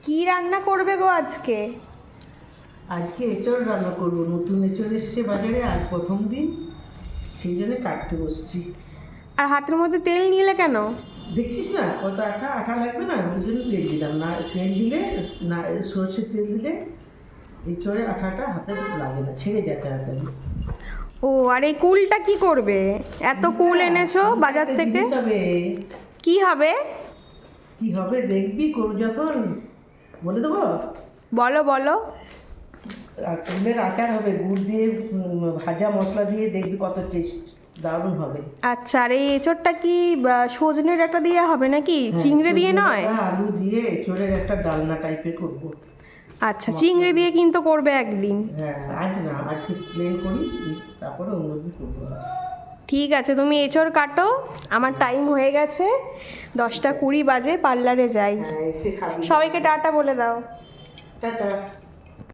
কি রান্না করবে গো আজকে? আজকে এঁচড় রান্না করবো, নতুন এঁচড় এসছে বাজারে, আজ প্রথম দিন, সেই জন্য কাটতে বসছি। আর হাতের মধ্যে তেল নিলে কেন? দেখছিস না কত আঠা আঠা লাগবে না, ওই জন্য তেল দিলাম না। তেল দিলে না, সর্ষের তেল দিলে এঁচড়ের আঠাটা হাতে লাগে না, ছেড়ে যায় তাড়াতাড়ি। ও, আর এই কুলটা কি করবে? এত কুল এনেছো বাজার থেকে, হবে কি হবে? কি হবে দেখবি, করু যখন বলে দেবো। বলো বলো। আর কুলের আচার হবে, গুড় দিয়ে ভাজা মশলা দিয়ে, দেখবি কত টেস্ট, দারুণ হবে। আচ্ছা, আর এই এঁচড়টা কি সজনে ডাঁটা দিয়ে হবে নাকি? হ্যাঁ, চিংড়ি দিয়ে সজনে নয়? ডাঁটা, আলু দিয়ে এঁচড়ের একটা ডালনা টাইপের করবো। আচ্ছা, চিংড়ি দিয়ে কিন্তু করবে একদিন। হ্যাঁ, আজ না, আজকে প্লেন করি, তারপরে অন্যদিন করবো। ঠিক আছে, তুমি এঁচড় কাটো, আমার টাইম হয়ে গেছে, 10টা 20 বাজে, পার্লারে যাই। হ্যাঁ, এসে খাবি। সবাইকে টাটা বলে দাও। টাটা।